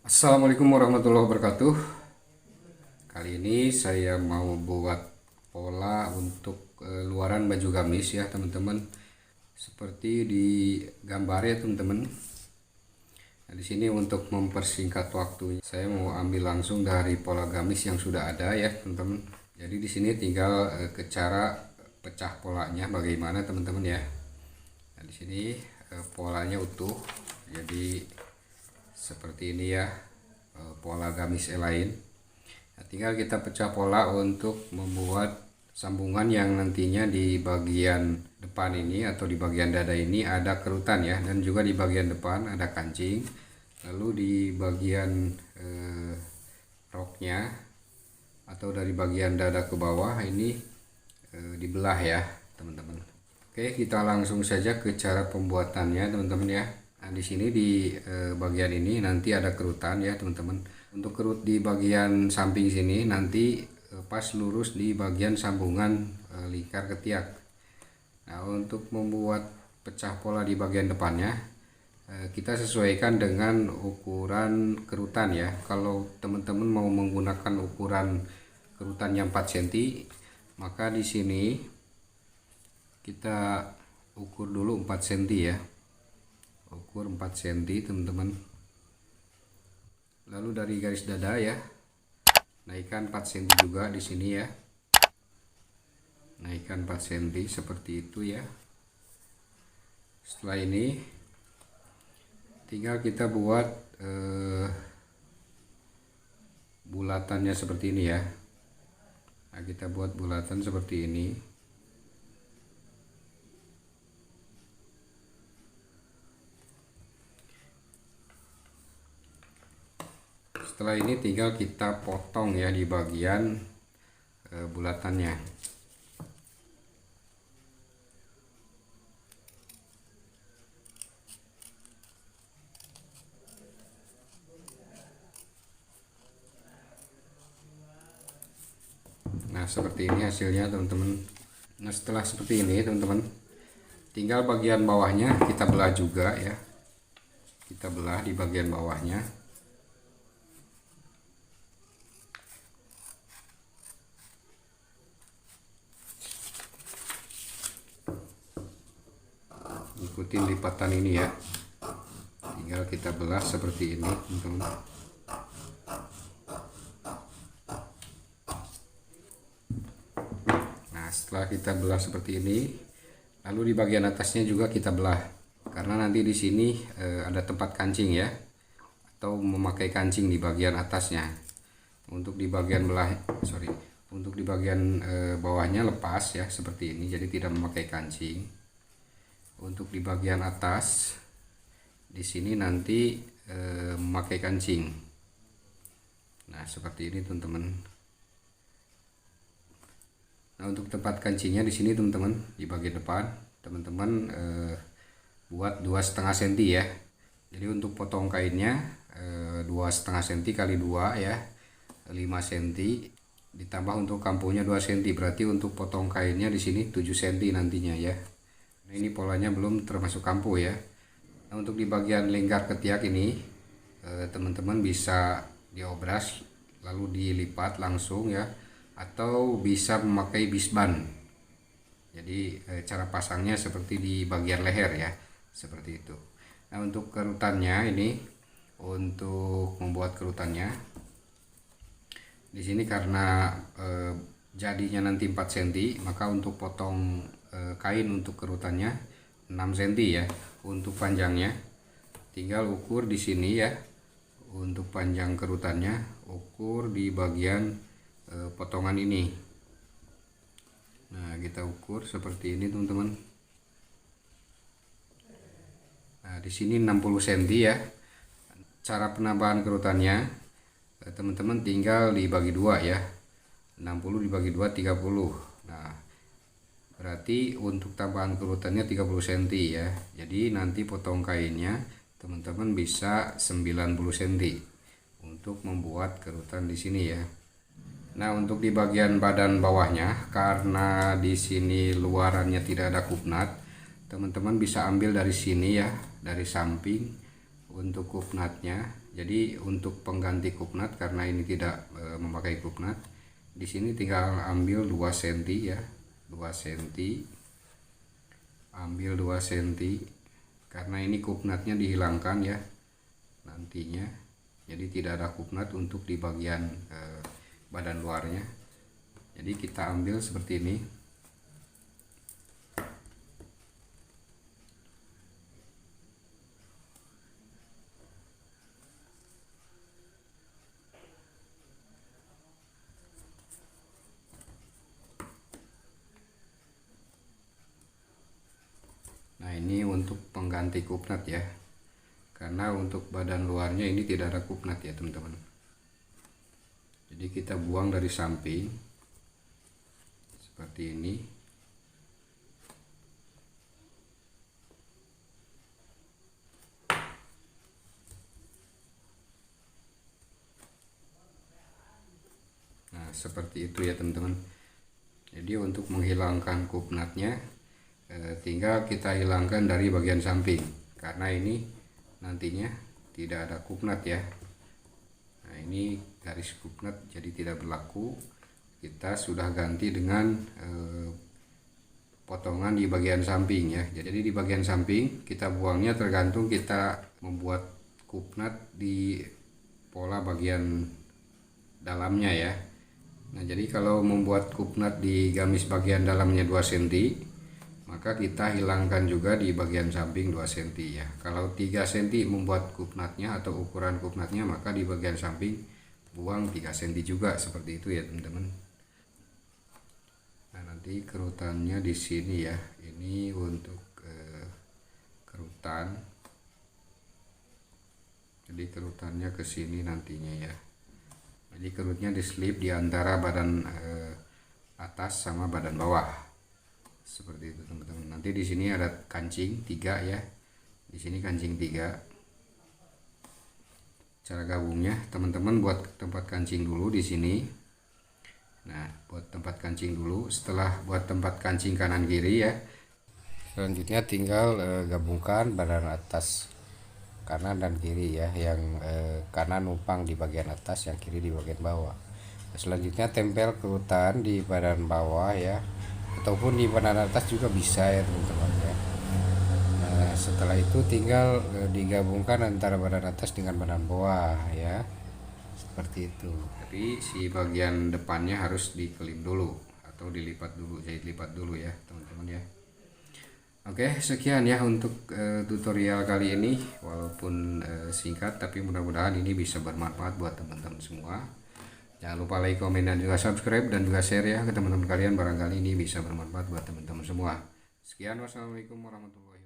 Assalamualaikum warahmatullahi wabarakatuh. Kali ini saya mau buat pola untuk luaran baju gamis ya teman-teman. Seperti di gambar ya teman-teman. Nah, di sini untuk mempersingkat waktu, saya mau ambil langsung dari pola gamis yang sudah ada ya teman-teman. Jadi di sini tinggal ke cara pecah polanya bagaimana teman-teman ya. Nah, di sini polanya utuh. Jadi seperti ini ya pola gamis lain. Nah, tinggal kita pecah pola untuk membuat sambungan yang nantinya di bagian depan ini atau di bagian dada ini ada kerutan ya, dan juga di bagian depan ada kancing. Lalu di bagian roknya atau dari bagian dada ke bawah ini dibelah ya teman-teman. Oke, kita langsung saja ke cara pembuatannya teman-teman ya. Nah, di sini di bagian ini nanti ada kerutan ya teman-teman. Untuk kerut di bagian samping sini nanti pas lurus di bagian sambungan lingkar ketiak. Nah, untuk membuat pecah pola di bagian depannya kita sesuaikan dengan ukuran kerutan ya. Kalau teman-teman mau menggunakan ukuran kerutan yang 4 cm, maka di sini kita ukur dulu 4 cm ya. Ukur 4 cm teman-teman. Lalu dari garis dada ya, naikkan 4 cm juga di sini ya. Naikkan 4 cm seperti itu ya. Setelah ini tinggal kita buat bulatannya seperti ini ya. Nah, kita buat bulatan seperti ini. Setelah ini tinggal kita potong ya di bagian bulatannya. Nah, seperti ini hasilnya teman-teman. Nah, setelah seperti ini teman-teman, tinggal bagian bawahnya kita belah juga ya. Kita belah di bagian bawahnya. Ikutin lipatan ini ya, tinggal kita belah seperti ini teman-teman. Nah, setelah kita belah seperti ini, lalu di bagian atasnya juga kita belah, karena nanti di sini ada tempat kancing ya, atau memakai kancing di bagian atasnya. Untuk di bagian untuk di bagian bawahnya lepas ya seperti ini, jadi tidak memakai kancing. Untuk di bagian atas di sini nanti memakai kancing. Nah, seperti ini teman-teman. Nah, untuk tempat kancingnya di sini teman-teman, di bagian depan teman-teman buat 2,5 cm ya. Jadi untuk potong kainnya 2,5 cm kali 2 ya, 5 cm, ditambah untuk kampunya 2 cm, berarti untuk potong kainnya di sini 7 cm nantinya ya. Nah, ini polanya belum termasuk kampu ya. Nah, untuk di bagian lingkar ketiak ini teman-teman bisa diobras lalu dilipat langsung ya, atau bisa memakai bisban. Jadi cara pasangnya seperti di bagian leher ya, seperti itu. Nah, untuk kerutannya ini, untuk membuat kerutannya di sini karena jadinya nanti 4 cm, maka untuk potong kain untuk kerutannya 6 cm ya. Untuk panjangnya tinggal ukur di sini ya. Untuk panjang kerutannya ukur di bagian potongan ini. Nah, kita ukur seperti ini teman-teman. Nah, di sini 60 cm ya. Cara penambahan kerutannya teman-teman tinggal dibagi 2 ya. 60 dibagi 2 30. Nah, berarti untuk tambahan kerutannya 30 cm ya. Jadi nanti potong kainnya teman-teman bisa 90 cm untuk membuat kerutan di sini ya. Nah, untuk di bagian badan bawahnya, karena di sini luarannya tidak ada kupnat, teman-teman bisa ambil dari sini ya, dari samping untuk kupnatnya. Jadi untuk pengganti kupnat, karena ini tidak memakai kupnat, di sini tinggal ambil 2 cm ya, 2 cm, ambil 2 cm, karena ini kupnatnya dihilangkan ya nantinya, jadi tidak ada kupnat untuk di bagian badan luarnya. Jadi kita ambil seperti ini. Nah, ini untuk pengganti kupnat ya, karena untuk badan luarnya ini tidak ada kupnat ya teman-teman. Jadi kita buang dari samping seperti ini. Nah, seperti itu ya teman-teman. Jadi untuk menghilangkan kupnatnya, tinggal kita hilangkan dari bagian samping, karena ini nantinya tidak ada kupnat ya. Nah, ini garis kupnat jadi tidak berlaku. Kita sudah ganti dengan potongan di bagian samping ya. Jadi di bagian samping kita buangnya tergantung kita membuat kupnat di pola bagian dalamnya ya. Nah, jadi kalau membuat kupnat di gamis bagian dalamnya 2 cm, maka kita hilangkan juga di bagian samping 2 cm ya. Kalau 3 cm membuat kupnatnya atau ukuran kupnatnya, maka di bagian samping buang 3 cm juga, seperti itu ya teman-teman. Nah, nanti kerutannya di sini ya. Ini untuk kerutan. Jadi kerutannya ke sini nantinya ya. Jadi kerutnya diselip di antara badan atas sama badan bawah, seperti itu teman-teman. Nanti di sini ada kancing 3 ya, di sini kancing 3. Cara gabungnya teman-teman buat tempat kancing dulu di sini. Nah, buat tempat kancing dulu. Setelah buat tempat kancing kanan kiri ya, selanjutnya tinggal gabungkan badan atas kanan dan kiri ya, yang kanan numpang di bagian atas, yang kiri di bagian bawah. Selanjutnya tempel kerutan di badan bawah ya, ataupun di badan atas juga bisa ya teman-teman ya. Nah, setelah itu tinggal digabungkan antara badan atas dengan badan bawah ya, seperti itu. Tapi si bagian depannya harus dikelip dulu atau dilipat dulu, jahit lipat dulu ya teman-teman ya. Oke, sekian ya untuk tutorial kali ini. Walaupun singkat, tapi mudah-mudahan ini bisa bermanfaat buat teman-teman semua. Jangan lupa like, komen, dan juga subscribe, dan juga share ya ke teman-teman kalian. Barangkali ini bisa bermanfaat buat teman-teman semua. Sekian, wassalamualaikum warahmatullahi wabarakatuh.